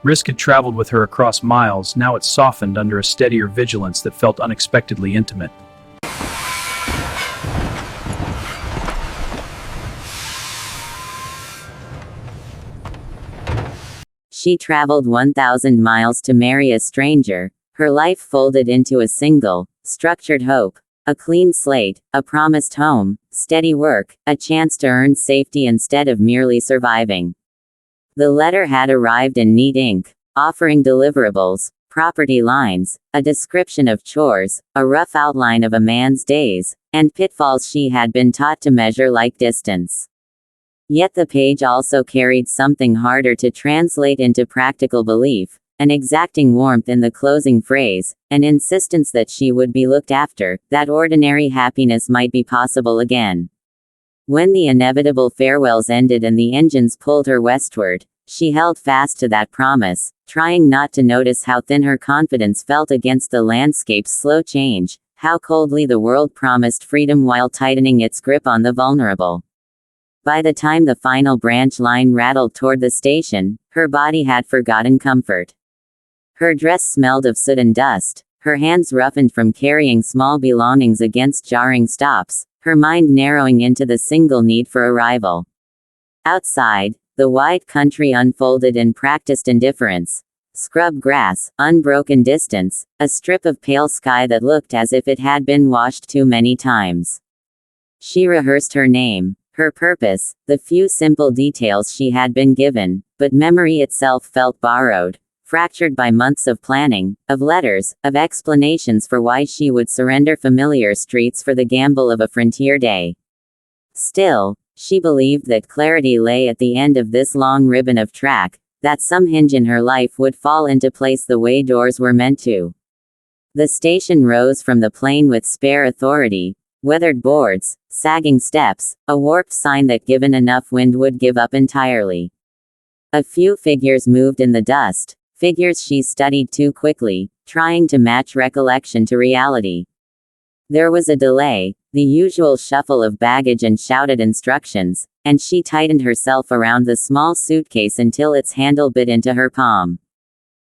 Risk had traveled with her across miles, now it softened under a steadier vigilance that felt unexpectedly intimate. She traveled 1,000 miles to marry a stranger, her life folded into a single, structured hope. A clean slate, a promised home, steady work, a chance to earn safety instead of merely surviving. The letter had arrived in neat ink, offering deliverables, property lines, a description of chores, a rough outline of a man's days, and pitfalls she had been taught to measure like distance. Yet the page also carried something harder to translate into practical belief, an exacting warmth in the closing phrase, an insistence that she would be looked after, that ordinary happiness might be possible again. When the inevitable farewells ended and the engines pulled her westward, she held fast to that promise, trying not to notice how thin her confidence felt against the landscape's slow change, how coldly the world promised freedom while tightening its grip on the vulnerable. By the time the final branch line rattled toward the station, her body had forgotten comfort. Her dress smelled of soot and dust, her hands roughened from carrying small belongings against jarring stops, her mind narrowing into the single need for arrival. Outside, the wide country unfolded in practiced indifference. Scrub grass, unbroken distance, a strip of pale sky that looked as if it had been washed too many times. She rehearsed her name, her purpose, the few simple details she had been given, but memory itself felt borrowed, fractured by months of planning, of letters, of explanations for why she would surrender familiar streets for the gamble of a frontier day. Still, she believed that clarity lay at the end of this long ribbon of track, that some hinge in her life would fall into place the way doors were meant to. The station rose from the plain with spare authority, weathered boards, sagging steps, a warped sign that given enough wind would give up entirely. A few figures moved in the dust, figures she studied too quickly, trying to match recollection to reality. There was a delay, the usual shuffle of baggage and shouted instructions, and she tightened herself around the small suitcase until its handle bit into her palm.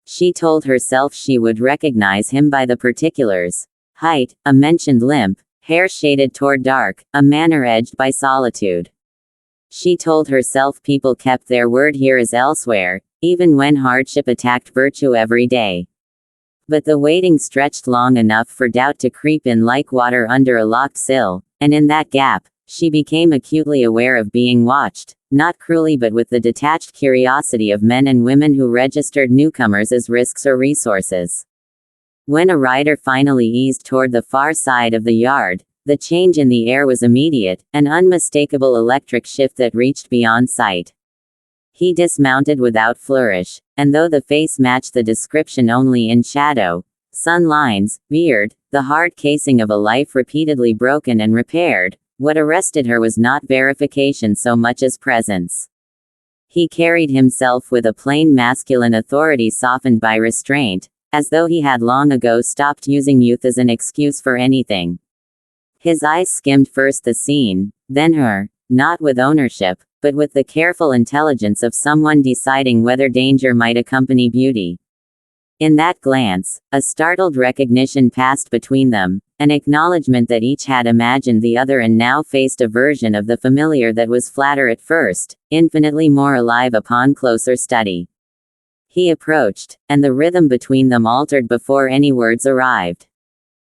She told herself she would recognize him by the particulars: height, a mentioned limp, hair shaded toward dark, a manner edged by solitude. She told herself people kept their word here as elsewhere, even when hardship attacked virtue every day. But the waiting stretched long enough for doubt to creep in like water under a locked sill, and in that gap, she became acutely aware of being watched, not cruelly but with the detached curiosity of men and women who registered newcomers as risks or resources. When a rider finally eased toward the far side of the yard, the change in the air was immediate, an unmistakable electric shift that reached beyond sight. He dismounted without flourish, and though the face matched the description only in shadow, sun lines, beard, the hard casing of a life repeatedly broken and repaired, what arrested her was not verification so much as presence. He carried himself with a plain masculine authority softened by restraint, as though he had long ago stopped using youth as an excuse for anything. His eyes skimmed first the scene, then her, not with ownership, but with the careful intelligence of someone deciding whether danger might accompany beauty. In that glance, a startled recognition passed between them, an acknowledgement that each had imagined the other and now faced a version of the familiar that was flatter at first, infinitely more alive upon closer study. He approached, and the rhythm between them altered before any words arrived.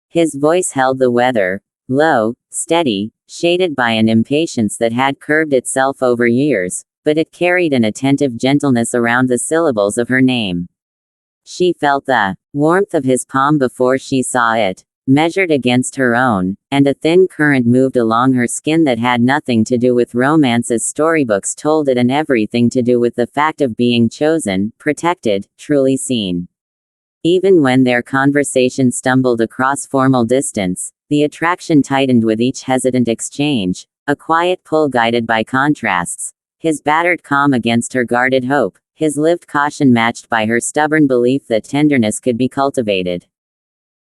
His voice held the weather, low, steady, shaded by an impatience that had curbed itself over years, but it carried an attentive gentleness around the syllables of her name. She felt the warmth of his palm before she saw it, measured against her own, and a thin current moved along her skin that had nothing to do with romance as storybooks told it and everything to do with the fact of being chosen, protected, truly seen. Even when their conversation stumbled across formal distance, the attraction tightened with each hesitant exchange, a quiet pull guided by contrasts, his battered calm against her guarded hope, his lived caution matched by her stubborn belief that tenderness could be cultivated.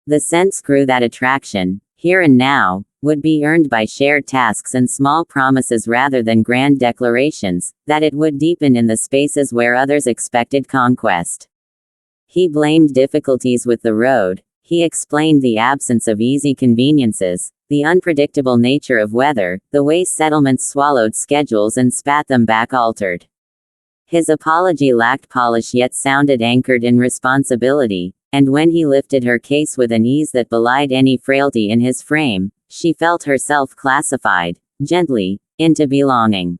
The sense grew that attraction, here and now, would be earned by shared tasks and small promises rather than grand declarations, that it would deepen in the spaces where others expected conquest. He blamed difficulties with the road. He explained the absence of easy conveniences, the unpredictable nature of weather, the way settlements swallowed schedules and spat them back altered. His apology lacked polish yet sounded anchored in responsibility, and when he lifted her case with an ease that belied any frailty in his frame, she felt herself classified, gently, into belonging.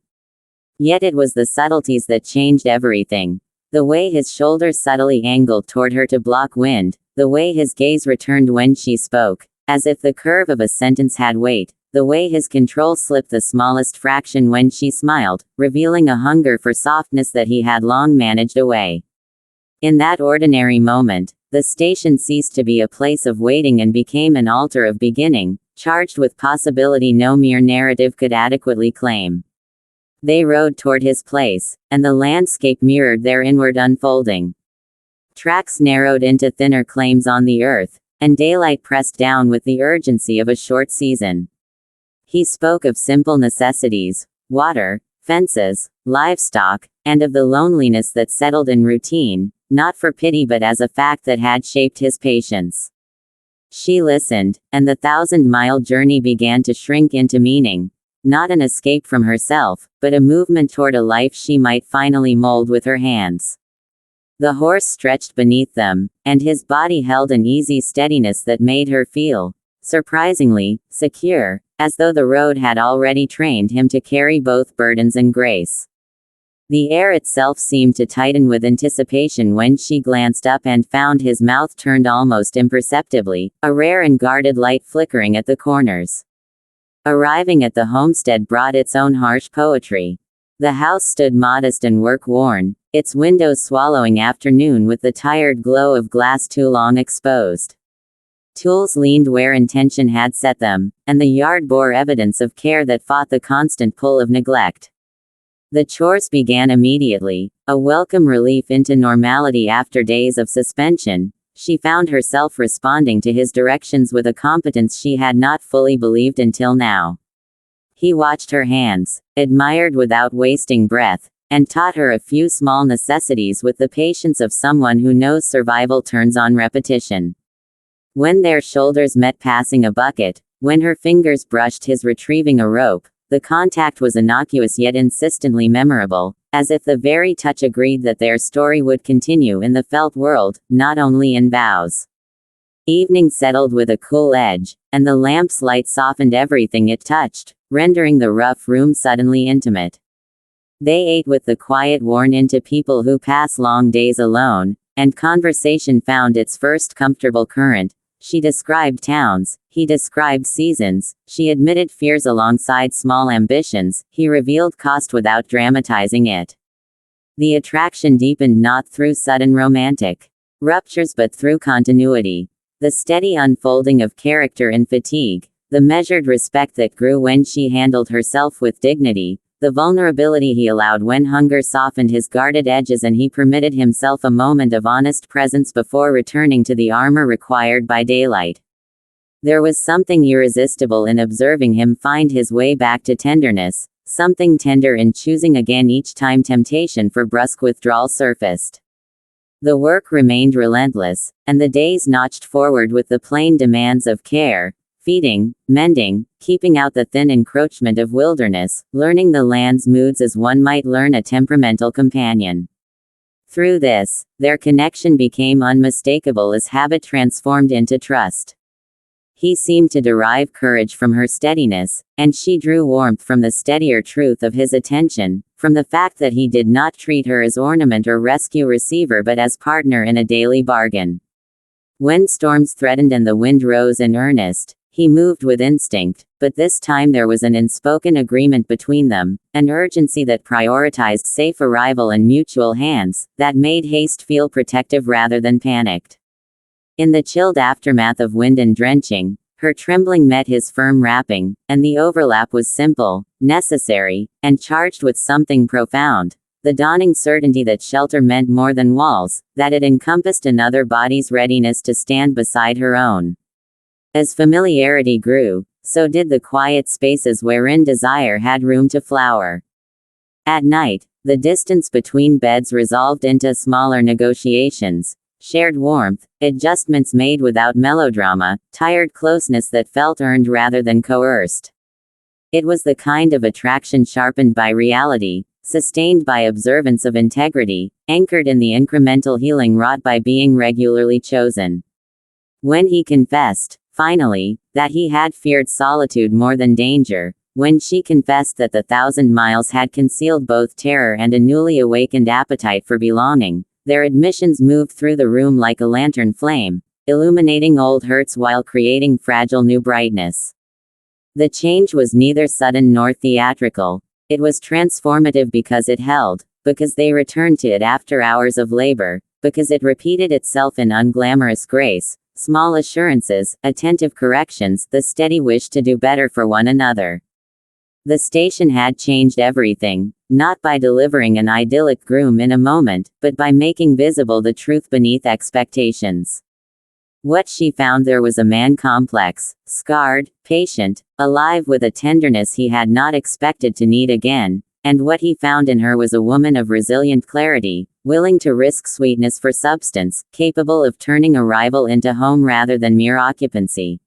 Yet it was the subtleties that changed everything. The way his shoulders subtly angled toward her to block wind, the way his gaze returned when she spoke, as if the curve of a sentence had weight, the way his control slipped the smallest fraction when she smiled, revealing a hunger for softness that he had long managed away. In that ordinary moment, the station ceased to be a place of waiting and became an altar of beginning, charged with possibility no mere narrative could adequately claim. They rode toward his place, and the landscape mirrored their inward unfolding. Tracks narrowed into thinner claims on the earth, and daylight pressed down with the urgency of a short season. He spoke of simple necessities, water, fences, livestock, and of the loneliness that settled in routine, not for pity but as a fact that had shaped his patience. She listened, and the 1,000-mile journey began to shrink into meaning. Not an escape from herself, but a movement toward a life she might finally mold with her hands. The horse stretched beneath them, and his body held an easy steadiness that made her feel, surprisingly, secure, as though the road had already trained him to carry both burdens and grace. The air itself seemed to tighten with anticipation when she glanced up and found his mouth turned almost imperceptibly, a rare and guarded light flickering at the corners. Arriving at the homestead brought its own harsh poetry. The house stood modest and work-worn, its windows swallowing afternoon with the tired glow of glass too long exposed. Tools leaned where intention had set them, and the yard bore evidence of care that fought the constant pull of neglect. The chores began immediately, a welcome relief into normality after days of suspension. She found herself responding to his directions with a competence she had not fully believed until now. He watched her hands, admired without wasting breath, and taught her a few small necessities with the patience of someone who knows survival turns on repetition. When their shoulders met passing a bucket, when her fingers brushed his retrieving a rope, the contact was innocuous yet insistently memorable, as if the very touch agreed that their story would continue in the felt world, not only in vows. Evening settled with a cool edge, and the lamp's light softened everything it touched, rendering the rough room suddenly intimate. They ate with the quiet worn into people who pass long days alone, and conversation found its first comfortable current. She described towns, he described seasons, she admitted fears alongside small ambitions, he revealed cost without dramatizing it. The attraction deepened not through sudden romantic ruptures but through continuity. The steady unfolding of character in fatigue, the measured respect that grew when she handled herself with dignity, the vulnerability he allowed when hunger softened his guarded edges and he permitted himself a moment of honest presence before returning to the armor required by daylight. There was something irresistible in observing him find his way back to tenderness, something tender in choosing again each time temptation for brusque withdrawal surfaced. The work remained relentless, and the days notched forward with the plain demands of care, feeding, mending, keeping out the thin encroachment of wilderness, learning the land's moods as one might learn a temperamental companion. Through this, their connection became unmistakable as habit transformed into trust. He seemed to derive courage from her steadiness, and she drew warmth from the steadier truth of his attention, from the fact that he did not treat her as ornament or rescue receiver but as partner in a daily bargain. When storms threatened and the wind rose in earnest, he moved with instinct, but this time there was an unspoken agreement between them, an urgency that prioritized safe arrival and mutual hands, that made haste feel protective rather than panicked. In the chilled aftermath of wind and drenching, her trembling met his firm wrapping, and the overlap was simple, necessary, and charged with something profound. The dawning certainty that shelter meant more than walls, that it encompassed another body's readiness to stand beside her own. As familiarity grew, so did the quiet spaces wherein desire had room to flower. At night, the distance between beds resolved into smaller negotiations, shared warmth, adjustments made without melodrama, tired closeness that felt earned rather than coerced. It was the kind of attraction sharpened by reality, sustained by observance of integrity, anchored in the incremental healing wrought by being regularly chosen. When he confessed, finally, that he had feared solitude more than danger, when she confessed that the 1,000 miles had concealed both terror and a newly awakened appetite for belonging, their admissions moved through the room like a lantern flame, illuminating old hurts while creating fragile new brightness. The change was neither sudden nor theatrical. It was transformative because it held, because they returned to it after hours of labor, because it repeated itself in unglamorous grace, small assurances, attentive corrections, the steady wish to do better for one another. The station had changed everything, not by delivering an idyllic groom in a moment, but by making visible the truth beneath expectations. What she found there was a man complex, scarred, patient, alive with a tenderness he had not expected to need again, and what he found in her was a woman of resilient clarity, willing to risk sweetness for substance, capable of turning arrival into home rather than mere occupancy.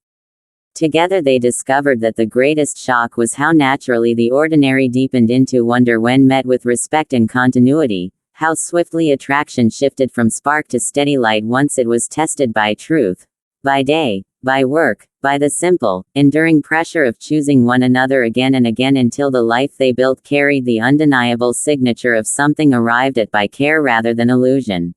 Together they discovered that the greatest shock was how naturally the ordinary deepened into wonder when met with respect and continuity, how swiftly attraction shifted from spark to steady light once it was tested by truth, by day, by work, by the simple, enduring pressure of choosing one another again and again until the life they built carried the undeniable signature of something arrived at by care rather than illusion.